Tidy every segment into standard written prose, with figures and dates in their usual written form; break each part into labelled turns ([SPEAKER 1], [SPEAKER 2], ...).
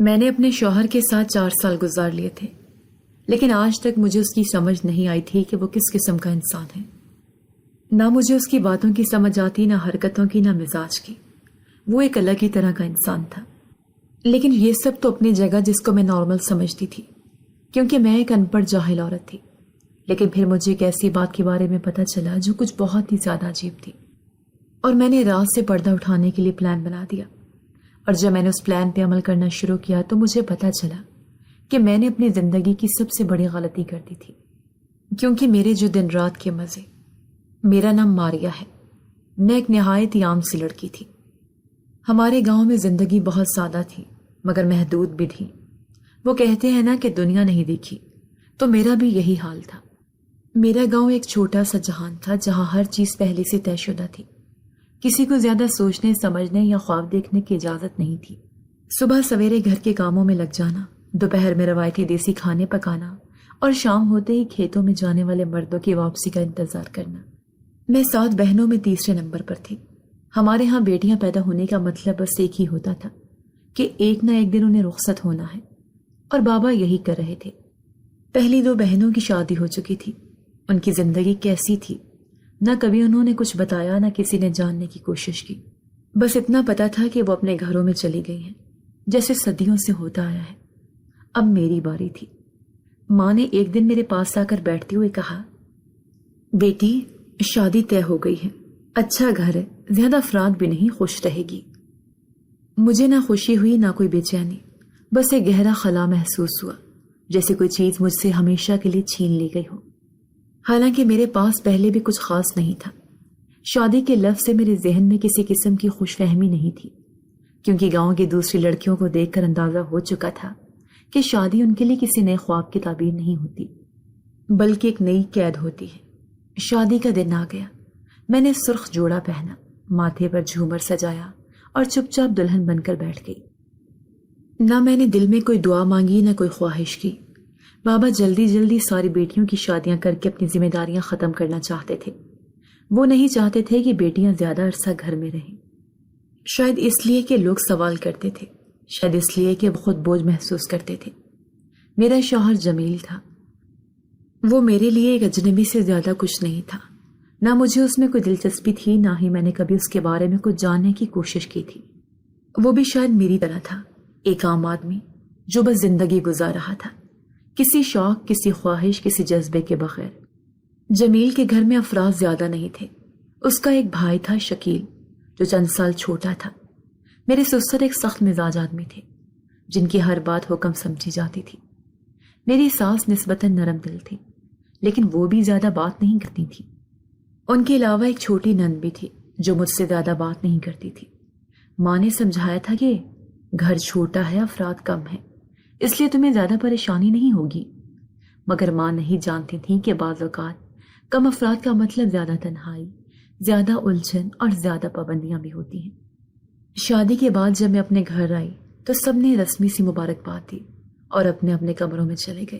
[SPEAKER 1] میں نے اپنے شوہر کے ساتھ 4 سال گزار لیے تھے، لیکن آج تک مجھے اس کی سمجھ نہیں آئی تھی کہ وہ کس قسم کا انسان ہے۔ نہ مجھے اس کی باتوں کی سمجھ آتی، نہ حرکتوں کی، نہ مزاج کی۔ وہ ایک الگ ہی طرح کا انسان تھا۔ لیکن یہ سب تو اپنی جگہ، جس کو میں نارمل سمجھتی تھی، کیونکہ میں ایک ان پڑھ جاہل عورت تھی۔ لیکن پھر مجھے ایک ایسی بات کے بارے میں پتہ چلا جو کچھ بہت ہی زیادہ عجیب تھی، اور میں نے رات سے پردہ اٹھانے کے لیے پلان بنا دیا۔ اور جب میں نے اس پلان پہ عمل کرنا شروع کیا تو مجھے پتہ چلا کہ میں نے اپنی زندگی کی سب سے بڑی غلطی کر دی تھی، کیونکہ میرے جو دن رات کے مزے۔ میرا نام ماریا ہے، میں ایک نہایت ہی عام سی لڑکی تھی۔ ہمارے گاؤں میں زندگی بہت سادہ تھی، مگر محدود بھی تھی۔ وہ کہتے ہیں نا کہ دنیا نہیں دیکھی، تو میرا بھی یہی حال تھا۔ میرا گاؤں ایک چھوٹا سا جہان تھا جہاں ہر چیز پہلے سے طے شدہ تھی۔ کسی کو زیادہ سوچنے، سمجھنے یا خواب دیکھنے کی اجازت نہیں تھی۔ صبح سویرے گھر کے کاموں میں لگ جانا، دوپہر میں روایتی دیسی کھانے پکانا، اور شام ہوتے ہی کھیتوں میں جانے والے مردوں کی واپسی کا انتظار کرنا۔ میں 7 بہنوں میں تیسرے نمبر پر تھی۔ ہمارے ہاں بیٹیاں پیدا ہونے کا مطلب بس ایک ہی ہوتا تھا کہ ایک نہ ایک دن انہیں رخصت ہونا ہے، اور بابا یہی کر رہے تھے۔ پہلی 2 بہنوں کی شادی ہو چکی تھی۔ ان کی زندگی کیسی تھی، نہ کبھی انہوں نے کچھ بتایا، نہ کسی نے جاننے کی کوشش کی۔ بس اتنا پتا تھا کہ وہ اپنے گھروں میں چلی گئی ہیں، جیسے صدیوں سے ہوتا آیا ہے۔ اب میری باری تھی۔ ماں نے ایک دن میرے پاس آ کر بیٹھتے ہوئے کہا، بیٹی شادی طے ہو گئی ہے، اچھا گھر ہے، زیادہ افراد بھی نہیں، خوش رہے گی۔ مجھے نہ خوشی ہوئی نہ کوئی بے چینی، بس ایک گہرا خلا محسوس ہوا، جیسے کوئی چیز مجھ سے ہمیشہ کے لیے چھین لی گئی ہو۔ حالانکہ میرے پاس پہلے بھی کچھ خاص نہیں تھا۔ شادی کے لفظ سے میرے ذہن میں کسی قسم کی خوش فہمی نہیں تھی، کیونکہ گاؤں کی دوسری لڑکیوں کو دیکھ کر اندازہ ہو چکا تھا کہ شادی ان کے لیے کسی نئے خواب کی تعبیر نہیں ہوتی، بلکہ ایک نئی قید ہوتی ہے۔ شادی کا دن آ گیا۔ میں نے سرخ جوڑا پہنا، ماتھے پر جھومر سجایا اور چپ چاپ دلہن بن کر بیٹھ گئی۔ نہ میں نے دل میں کوئی دعا مانگی، نہ کوئی خواہش کی۔ بابا جلدی جلدی ساری بیٹیوں کی شادیاں کر کے اپنی ذمہ داریاں ختم کرنا چاہتے تھے۔ وہ نہیں چاہتے تھے کہ بیٹیاں زیادہ عرصہ گھر میں رہیں، شاید اس لیے کہ لوگ سوال کرتے تھے، شاید اس لیے کہ وہ خود بوجھ محسوس کرتے تھے۔ میرا شوہر جمیل تھا۔ وہ میرے لیے ایک اجنبی سے زیادہ کچھ نہیں تھا۔ نہ مجھے اس میں کوئی دلچسپی تھی، نہ ہی میں نے کبھی اس کے بارے میں کچھ جاننے کی کوشش کی تھی۔ وہ بھی شاید میری طرح تھا، ایک عام آدمی جو بس زندگی گزار رہا تھا، کسی شوق، کسی خواہش، کسی جذبے کے بغیر۔ جمیل کے گھر میں افراد زیادہ نہیں تھے۔ اس کا ایک بھائی تھا شکیل، جو چند سال چھوٹا تھا۔ میرے سسر ایک سخت مزاج آدمی تھے، جن کی ہر بات حکم سمجھی جاتی تھی۔ میری ساس نسبتاً نرم دل تھی، لیکن وہ بھی زیادہ بات نہیں کرتی تھی۔ ان کے علاوہ ایک چھوٹی نند بھی تھی، جو مجھ سے زیادہ بات نہیں کرتی تھی۔ ماں نے سمجھایا تھا کہ گھر چھوٹا ہے، افراد کم ہیں، اس لیے تمہیں زیادہ پریشانی نہیں ہوگی، مگر ماں نہیں جانتی تھی کہ بعض اوقات کم افراد کا مطلب زیادہ تنہائی، زیادہ الجھن اور زیادہ پابندیاں بھی ہوتی ہیں۔ شادی کے بعد جب میں اپنے گھر آئی تو سب نے رسمی سی مبارکباد دی اور اپنے اپنے کمروں میں چلے گئے۔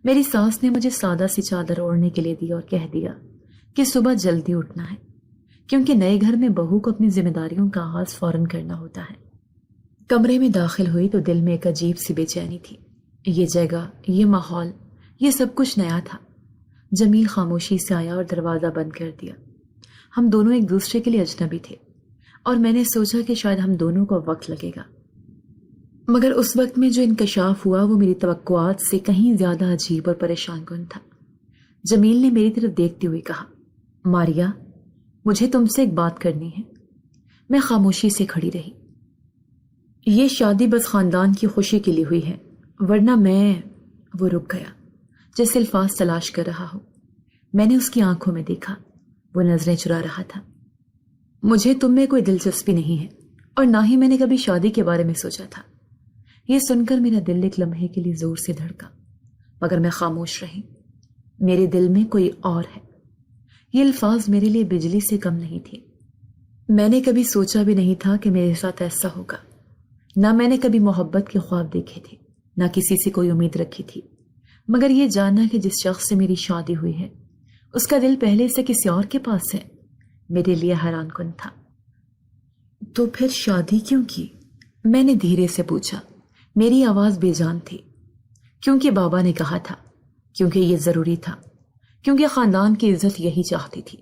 [SPEAKER 1] میری ساس نے مجھے سادہ سی چادر اوڑھنے کے لیے دی اور کہہ دیا کہ صبح جلدی اٹھنا ہے، کیونکہ نئے گھر میں بہو کو اپنی ذمہ داریوں کا آغاز فوراً کرنا ہوتا ہے۔ کمرے میں داخل ہوئی تو دل میں ایک عجیب سی بے چینی تھی۔ یہ جگہ، یہ ماحول، یہ سب کچھ نیا تھا۔ جمیل خاموشی سے آیا اور دروازہ بند کر دیا۔ ہم دونوں ایک دوسرے کے لیے اجنبی تھے، اور میں نے سوچا کہ شاید ہم دونوں کو وقت لگے گا، مگر اس وقت میں جو انکشاف ہوا وہ میری توقعات سے کہیں زیادہ عجیب اور پریشان کن تھا۔ جمیل نے میری طرف دیکھتے ہوئے کہا، ماریا، مجھے تم سے ایک بات کرنی ہے۔ میں خاموشی سے کھڑی رہی۔ یہ شادی بس خاندان کی خوشی کے لیے ہوئی ہے، ورنہ میں… وہ رک گیا، جیسے الفاظ تلاش کر رہا ہو۔ میں نے اس کی آنکھوں میں دیکھا، وہ نظریں چرا رہا تھا۔ مجھے تم میں کوئی دلچسپی نہیں ہے، اور نہ ہی میں نے کبھی شادی کے بارے میں سوچا تھا۔ یہ سن کر میرا دل ایک لمحے کے لیے زور سے دھڑکا، مگر میں خاموش رہی۔ میرے دل میں کوئی اور ہے۔ یہ الفاظ میرے لیے بجلی سے کم نہیں تھے۔ میں نے کبھی سوچا بھی نہیں تھا کہ میرے ساتھ ایسا ہوگا۔ نہ میں نے کبھی محبت کے خواب دیکھے تھے، نہ کسی سے کوئی امید رکھی تھی، مگر یہ جاننا کہ جس شخص سے میری شادی ہوئی ہے اس کا دل پہلے سے کسی اور کے پاس ہے، میرے لیے حیران کن تھا۔ تو پھر شادی کیوں کی؟ میں نے دھیرے سے پوچھا، میری آواز بے جان تھی، کیونکہ بابا نے کہا تھا، کیونکہ یہ ضروری تھا، کیونکہ خاندان کی عزت یہی چاہتی تھی۔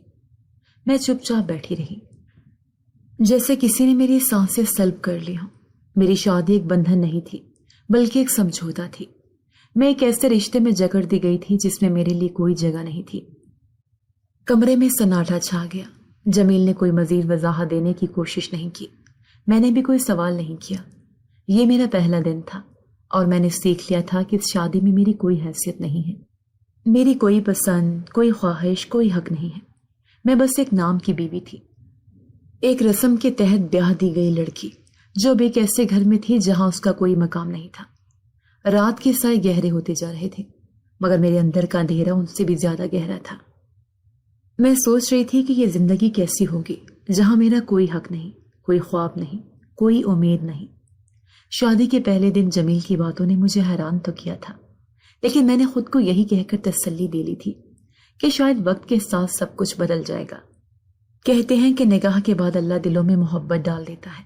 [SPEAKER 1] میں چپ چاپ بیٹھی رہی، جیسے کسی نے میری سانسیں سلب کر لی ہوں۔ میری شادی ایک بندھن نہیں تھی، بلکہ ایک سمجھوتا تھی۔ میں ایک ایسے رشتے میں جکڑ دی گئی تھی جس میں میرے لیے کوئی جگہ نہیں تھی۔ کمرے میں سناٹا چھا گیا۔ جمیل نے کوئی مزید وضاحت دینے کی کوشش نہیں کی، میں نے بھی کوئی سوال نہیں کیا۔ یہ میرا پہلا دن تھا اور میں نے سیکھ لیا تھا کہ اس شادی میں میری کوئی حیثیت نہیں ہے، میری کوئی پسند، کوئی خواہش، کوئی حق نہیں ہے۔ میں بس ایک نام کی بیوی تھی، ایک رسم کے تحت بیاہ دی گئی لڑکی، جو ایک ایسے گھر میں تھی جہاں اس کا کوئی مقام نہیں تھا۔ رات کے سائے گہرے ہوتے جا رہے تھے، مگر میرے اندر کا اندھیرا ان سے بھی زیادہ گہرا تھا۔ میں سوچ رہی تھی کہ یہ زندگی کیسی ہوگی جہاں میرا کوئی حق نہیں، کوئی خواب نہیں، کوئی امید نہیں۔ شادی کے پہلے دن جمیل کی باتوں نے مجھے حیران تو کیا تھا، لیکن میں نے خود کو یہی کہہ کر تسلی دے لی تھی کہ شاید وقت کے ساتھ سب کچھ بدل جائے گا۔ کہتے ہیں کہ نکاح کے بعد اللہ دلوں میں محبت ڈال دیتا ہے،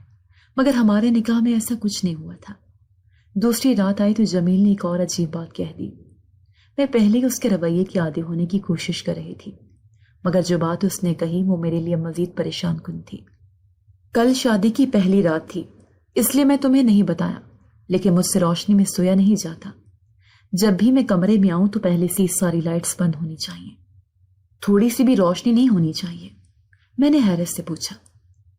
[SPEAKER 1] مگر ہمارے نکاح میں ایسا کچھ نہیں ہوا تھا۔ دوسری رات آئی تو جمیل نے ایک اور عجیب بات کہہ دی۔ میں پہلے ہی اس کے رویے کی عادی ہونے کی کوشش کر رہی تھی، مگر جو بات اس نے کہی وہ میرے لیے مزید پریشان کن تھی۔ کل شادی کی پہلی رات تھی، اس لیے میں تمہیں نہیں بتایا، لیکن مجھ سے روشنی میں سویا نہیں جاتا۔ جب بھی میں کمرے میں آؤں تو پہلے سے ساری لائٹس بند ہونی چاہیے، تھوڑی سی بھی روشنی نہیں ہونی چاہیے۔ میں نے حیرت سے پوچھا،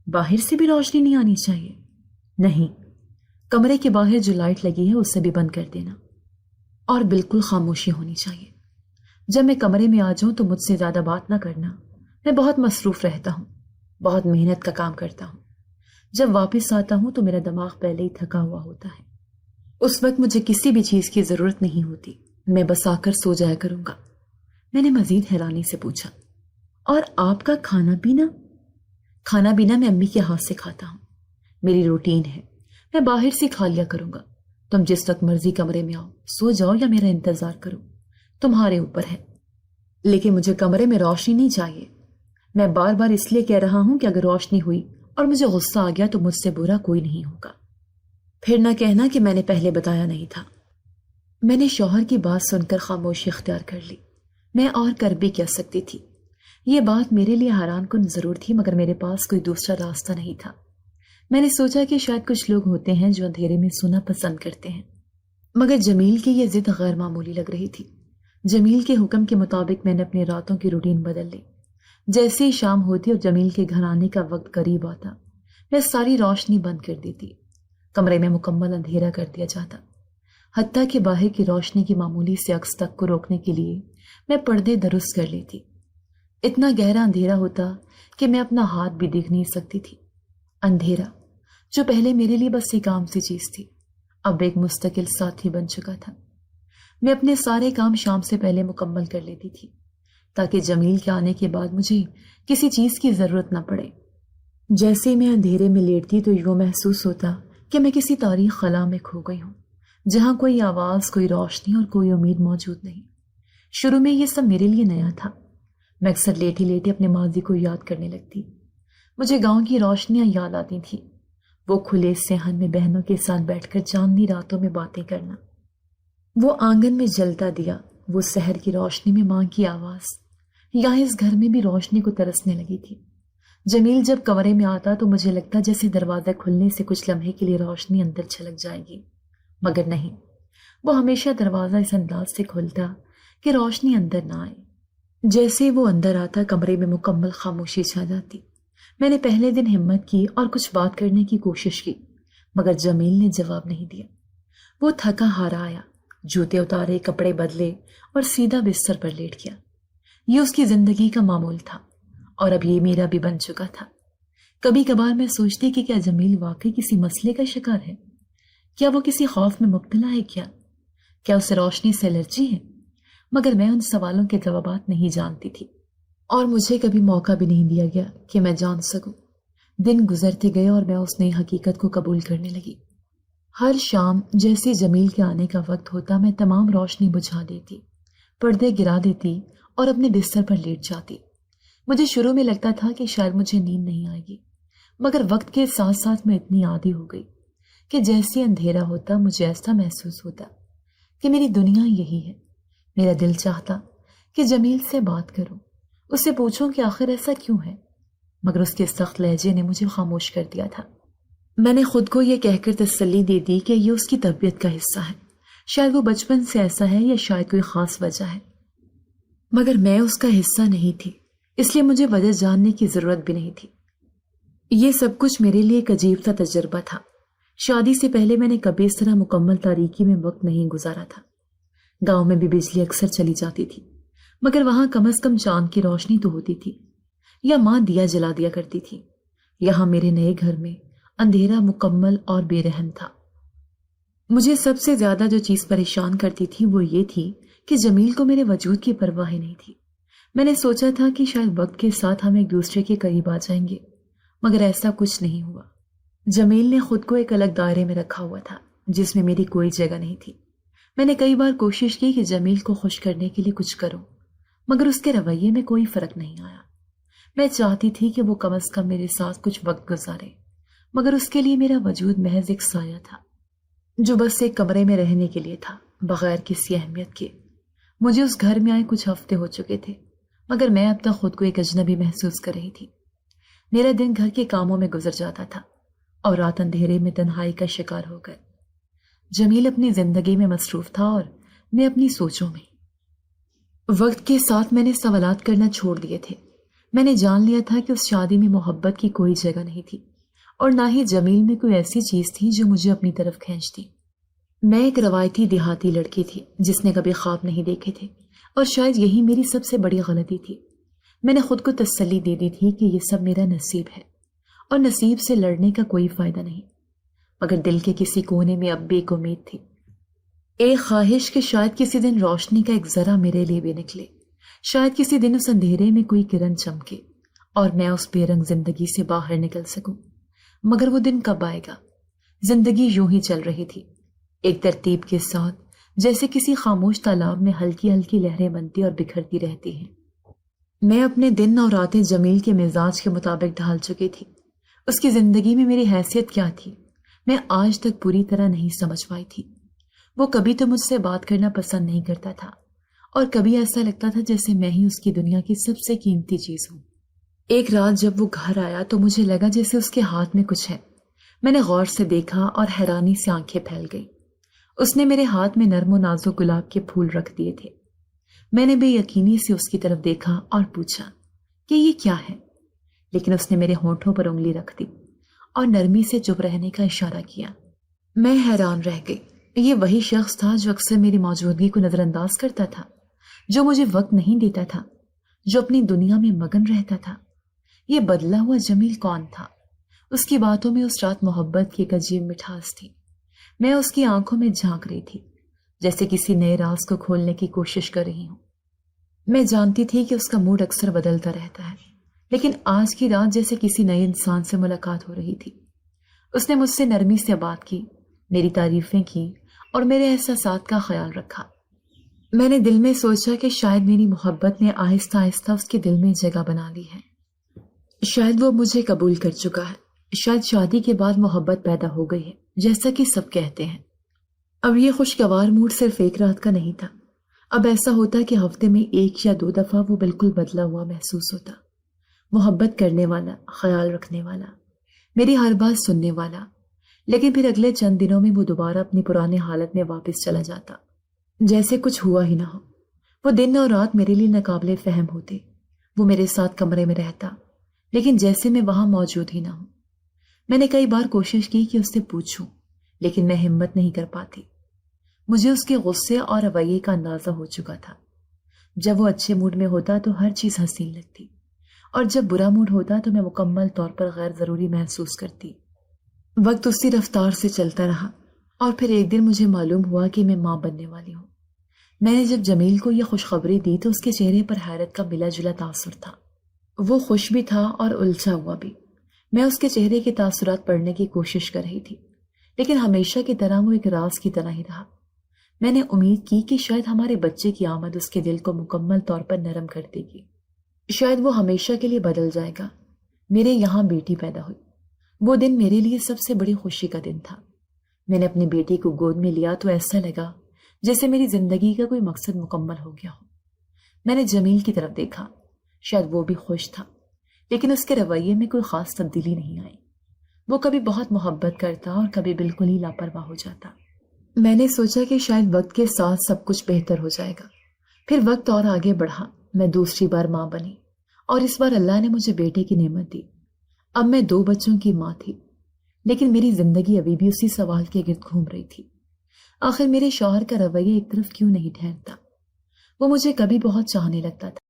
[SPEAKER 1] باہر سے بھی روشنی نہیں آنی چاہیے؟ نہیں، کمرے کے باہر جو لائٹ لگی ہے اسے بھی بند کر دینا، اور بالکل خاموشی ہونی چاہیے۔ جب میں کمرے میں آ جاؤں تو مجھ سے زیادہ بات نہ کرنا، میں بہت مصروف رہتا ہوں، بہت محنت کا کام کرتا ہوں۔ جب واپس آتا ہوں تو میرا دماغ پہلے ہی تھکا ہوا ہوتا ہے، اس وقت مجھے کسی بھی چیز کی ضرورت نہیں ہوتی، میں بس آ کر سو جایا کروں گا۔ میں نے مزید حیرانی سے پوچھا، اور آپ کا کھانا پینا؟ کھانا پینا میں امی کے ہاتھ سے کھاتا ہوں، میری روٹین ہے، میں باہر سے کھا لیا کروں گا۔ تم جس وقت مرضی کمرے میں آؤ، سو جاؤ یا میرا انتظار کرو، تمہارے اوپر ہے، لیکن مجھے کمرے میں روشنی نہیں چاہیے۔ میں بار بار اس لیے کہہ رہا ہوں کہ اگر روشنی ہوئی اور مجھے غصہ آ گیا تو مجھ سے برا کوئی نہیں ہوگا۔ پھر نہ کہنا کہ میں نے پہلے بتایا نہیں تھا۔ میں نے شوہر کی بات سن کر خاموشی اختیار کر لی۔ میں اور کر بھی کیا سکتی تھی؟ یہ بات میرے لیے حیران کن ضرور تھی، مگر میرے پاس کوئی دوسرا راستہ نہیں تھا۔ میں نے سوچا کہ شاید کچھ لوگ ہوتے ہیں جو اندھیرے میں سونا پسند کرتے ہیں، مگر جمیل کی یہ ضد غیر معمولی لگ رہی تھی۔ جمیل کے حکم کے مطابق میں نے اپنی راتوں کی روٹین بدل لی۔ جیسے ہی شام ہوتی اور جمیل کے گھر آنے کا وقت قریب آتا، میں ساری روشنی بند کر دیتی، کمرے میں مکمل اندھیرا کر دیا جاتا، حتیٰ کہ باہر کی روشنی کی معمولی سے عکس تک کو روکنے کے لیے میں پردے درست کر لیتی۔ اتنا گہرا اندھیرا ہوتا کہ میں اپنا ہاتھ بھی دیکھ نہیں سکتی تھی۔ اندھیرا جو پہلے میرے لیے بس ایک عام سی چیز تھی، اب ایک مستقل ساتھی بن چکا تھا۔ میں اپنے سارے کام شام سے پہلے مکمل کر لیتی تھی تاکہ جمیل کے آنے کے بعد مجھے کسی چیز کی ضرورت نہ پڑے۔ جیسے ہی میں اندھیرے میں لیٹتی تو یوں محسوس ہوتا کہ میں کسی تاریخ خلا میں کھو گئی ہوں، جہاں کوئی آواز، کوئی روشنی اور کوئی امید موجود نہیں۔ شروع میں یہ سب میرے لیے نیا تھا۔ میں اکثر لیٹی لیٹی اپنے ماضی کو یاد کرنے لگتی۔ مجھے گاؤں کی روشنیاں یاد آتی تھیں، وہ کھلے صحن میں بہنوں کے ساتھ بیٹھ کر چاندنی راتوں میں باتیں کرنا، وہ آنگن میں جلتا دیا، وہ سحر کی روشنی میں ماں کی آواز۔ یہاں اس گھر میں بھی روشنی کو ترسنے لگی تھی۔ جمیل جب کمرے میں آتا تو مجھے لگتا جیسے دروازہ کھلنے سے کچھ لمحے کے لیے روشنی اندر چھلک جائے گی، مگر نہیں، وہ ہمیشہ دروازہ اس انداز سے کھلتا کہ روشنی اندر نہ آئے۔ جیسے وہ اندر آتا کمرے میں مکمل خاموشی چھا جاتی۔ میں نے پہلے دن ہمت کی اور کچھ بات کرنے کی کوشش کی، مگر جمیل نے جواب نہیں دیا۔ وہ تھکا ہارا آیا، جوتے اتارے، کپڑے بدلے اور سیدھا بستر پر لیٹ گیا۔ یہ اس کی زندگی کا معمول تھا اور اب یہ میرا بھی بن چکا تھا۔ کبھی کبھار میں سوچتی کہ کیا جمیل واقعی کسی مسئلے کا شکار ہے؟ کیا وہ کسی خوف میں مبتلا ہے؟ کیا اسے روشنی سے الرجی ہے؟ مگر میں ان سوالوں کے جوابات نہیں جانتی تھی، اور مجھے کبھی موقع بھی نہیں دیا گیا کہ میں جان سکوں۔ دن گزرتے گئے اور میں اس نئی حقیقت کو قبول کرنے لگی۔ ہر شام جیسے جمیل کے آنے کا وقت ہوتا میں تمام روشنی بجھا دیتی، پردے گرا دیتی اور اپنے بستر پر لیٹ جاتی۔ مجھے شروع میں لگتا تھا کہ شاید مجھے نیند نہیں آئے گی، مگر وقت کے ساتھ ساتھ میں اتنی عادی ہو گئی کہ جیسے اندھیرا ہوتا مجھے ایسا محسوس ہوتا کہ میری دنیا یہی ہے۔ میرا دل چاہتا کہ جمیل سے بات کروں، اس سے پوچھوں کہ آخر ایسا کیوں ہے، مگر اس کے سخت لہجے نے مجھے خاموش کر دیا تھا۔ میں نے خود کو یہ کہہ کر تسلی دے دی کہ یہ اس کی طبیعت کا حصہ ہے، شاید وہ بچپن سے ایسا ہے یا شاید کوئی خاص وجہ ہے، مگر میں اس کا حصہ نہیں تھی، اس لیے مجھے وجہ جاننے کی ضرورت بھی نہیں تھی۔ یہ سب کچھ میرے لیے ایک عجیب سا تجربہ تھا۔ شادی سے پہلے میں نے کبھی اس طرح مکمل تاریکی میں وقت نہیں گزارا تھا۔ گاؤں میں بھی بجلی اکثر چلی جاتی تھی، مگر وہاں کم از کم چاند کی روشنی تو ہوتی تھی، یا ماں دیا جلا دیا کرتی تھی۔ یہاں میرے نئے گھر میں اندھیرا مکمل اور بے رحم تھا۔ مجھے سب سے زیادہ جو چیز پریشان کرتی تھی وہ یہ تھی کہ جمیل کو میرے وجود کی پرواہ ہی نہیں تھی۔ میں نے سوچا تھا کہ شاید وقت کے ساتھ ہم ایک دوسرے کے قریب آ جائیں گے، مگر ایسا کچھ نہیں ہوا۔ جمیل نے خود کو ایک الگ دائرے میں رکھا ہوا تھا جس میں میری کوئی جگہ نہیں تھی۔ میں نے کئی بار کوشش کی کہ جمیل کو خوش کرنے کے لیے کچھ کروں، مگر اس کے رویے میں کوئی فرق نہیں آیا۔ میں چاہتی تھی کہ وہ کم از کم میرے ساتھ کچھ وقت گزارے، مگر اس کے لیے میرا وجود محض ایک سایہ تھا جو بس ایک کمرے میں رہنے کے لیے تھا، بغیر کسی اہمیت کے۔ مجھے اس گھر میں آئے کچھ ہفتے ہو چکے تھے، مگر میں اب تک خود کو ایک اجنبی محسوس کر رہی تھی۔ میرا دن گھر کے کاموں میں گزر جاتا تھا اور رات اندھیرے میں تنہائی کا شکار ہو گئے۔ جمیل اپنی زندگی میں مصروف تھا اور میں اپنی سوچوں میں۔ وقت کے ساتھ میں نے سوالات کرنا چھوڑ دیے تھے۔ میں نے جان لیا تھا کہ اس شادی میں محبت کی کوئی جگہ نہیں تھی، اور نہ ہی جمیل میں کوئی ایسی چیز تھی جو مجھے اپنی طرف کھینچتی۔ میں ایک روایتی دیہاتی لڑکی تھی جس نے کبھی خواب نہیں دیکھے تھے، اور شاید یہی میری سب سے بڑی غلطی تھی۔ میں نے خود کو تسلی دے دی تھی کہ یہ سب میرا نصیب ہے، اور نصیب سے لڑنے کا کوئی فائدہ نہیں، مگر دل کے کسی کونے میں اب بھی ایک امید تھی، ایک خواہش کہ شاید کسی دن روشنی کا ایک ذرہ میرے لیے بھی نکلے، شاید کسی دن اس اندھیرے میں کوئی کرن چمکے اور میں اس بے رنگ زندگی سے باہر نکل سکوں۔ مگر وہ دن کب آئے گا؟ زندگی یوں ہی چل رہی تھی، ایک ترتیب کے ساتھ، جیسے کسی خاموش تالاب میں ہلکی ہلکی لہریں بنتی اور بکھرتی رہتی ہیں۔ میں اپنے دن اور راتیں جمیل کے مزاج کے مطابق ڈھال چکی تھی۔ اس کی زندگی میں میری حیثیت کیا تھی، میں آج تک پوری طرح نہیں سمجھ پائی تھی۔ وہ کبھی تو مجھ سے بات کرنا پسند نہیں کرتا تھا، اور کبھی ایسا لگتا تھا جیسے میں ہی اس کی دنیا کی سب سے قیمتی چیز ہوں۔ ایک رات جب وہ گھر آیا تو مجھے لگا جیسے اس کے ہاتھ میں کچھ ہے۔ میں نے غور سے دیکھا اور حیرانی سے آنکھیں پھیل گئی۔ اس نے میرے ہاتھ میں نرم و نازک گلاب کے پھول رکھ دیے تھے۔ میں نے بے یقینی سے اس کی طرف دیکھا اور پوچھا کہ یہ کیا ہے، لیکن اس نے میرے ہونٹوں پر انگلی رکھ دی اور نرمی سے چپ رہنے کا اشارہ کیا۔ میں حیران رہ گئی۔ یہ وہی شخص تھا جو اکثر میری موجودگی کو نظر انداز کرتا تھا، جو مجھے وقت نہیں دیتا تھا، جو اپنی دنیا میں مگن رہتا تھا۔ یہ بدلا ہوا جمیل کون تھا؟ اس کی باتوں میں اس رات محبت کی ایک عجیب مٹھاس تھی۔ میں اس کی آنکھوں میں جھانک رہی تھی، جیسے کسی نئے راز کو کھولنے کی کوشش کر رہی ہوں۔ میں جانتی تھی کہ اس کا موڈ اکثر بدلتا رہتا ہے، لیکن آج کی رات جیسے کسی نئے انسان سے ملاقات ہو رہی تھی۔ اس نے مجھ سے نرمی سے بات کی، میری تعریفیں کی اور میرے احساسات کا خیال رکھا۔ میں نے دل میں سوچا کہ شاید میری محبت نے آہستہ آہستہ اس کے دل میں جگہ بنا لی ہے، شاید وہ مجھے قبول کر چکا ہے، شاید شادی کے بعد محبت پیدا ہو گئی ہے جیسا کہ سب کہتے ہیں۔ اب یہ خوشگوار موڈ صرف ایک رات کا نہیں تھا، اب ایسا ہوتا کہ ہفتے میں 1 یا 2 دفعہ وہ بالکل بدلا ہوا محسوس ہوتا، محبت کرنے والا، خیال رکھنے والا، میری ہر بات سننے والا، لیکن پھر اگلے چند دنوں میں وہ دوبارہ اپنی پرانی حالت میں واپس چلا جاتا، جیسے کچھ ہوا ہی نہ ہو۔ وہ دن اور رات میرے لیے ناقابل فہم ہوتے، وہ میرے ساتھ کمرے میں رہتا، لیکن جیسے میں وہاں موجود ہی نہ ہوں۔ میں نے کئی بار کوشش کی کہ اس سے پوچھوں، لیکن میں ہمت نہیں کر پاتی۔ مجھے اس کے غصے اور رویے کا اندازہ ہو چکا تھا۔ جب وہ اچھے موڈ میں ہوتا تو ہر چیز حسین لگتی، اور جب برا موڈ ہوتا تو میں مکمل طور پر غیر ضروری محسوس کرتی۔ وقت اسی رفتار سے چلتا رہا، اور پھر ایک دن مجھے معلوم ہوا کہ میں ماں بننے والی ہوں۔ میں نے جب جمیل کو یہ خوشخبری دی تو اس کے چہرے پر حیرت کا ملا جلا تاثر تھا۔ وہ خوش بھی تھا اور الجھا ہوا بھی۔ میں اس کے چہرے کے تاثرات پڑھنے کی کوشش کر رہی تھی، لیکن ہمیشہ کی طرح وہ ایک راز کی طرح ہی رہا۔ میں نے امید کی کہ شاید ہمارے بچے کی آمد اس کے دل کو مکمل طور پر نرم کر دے گی، شاید وہ ہمیشہ کے لیے بدل جائے گا۔ میرے یہاں بیٹی پیدا ہوئی۔ وہ دن میرے لیے سب سے بڑی خوشی کا دن تھا۔ میں نے اپنی بیٹی کو گود میں لیا تو ایسا لگا جیسے میری زندگی کا کوئی مقصد مکمل ہو گیا ہو۔ میں نے جمیل کی طرف دیکھا، شاید وہ بھی خوش تھا، لیکن اس کے رویے میں کوئی خاص تبدیلی نہیں آئی۔ وہ کبھی بہت محبت کرتا اور کبھی بالکل ہی لاپرواہ ہو جاتا۔ میں نے سوچا کہ شاید وقت کے ساتھ سب کچھ بہتر ہو جائے گا۔ پھر وقت اور آگے بڑھا، میں دوسری بار ماں بنی، اور اس بار اللہ نے مجھے بیٹے کی نعمت دی۔ اب میں 2 بچوں کی ماں تھی، لیکن میری زندگی ابھی بھی اسی سوال کے گرد گھوم رہی تھی، آخر میرے شوہر کا رویہ ایک طرف کیوں نہیں ٹھہرتا؟ وہ مجھے کبھی بہت چاہنے لگتا تھا،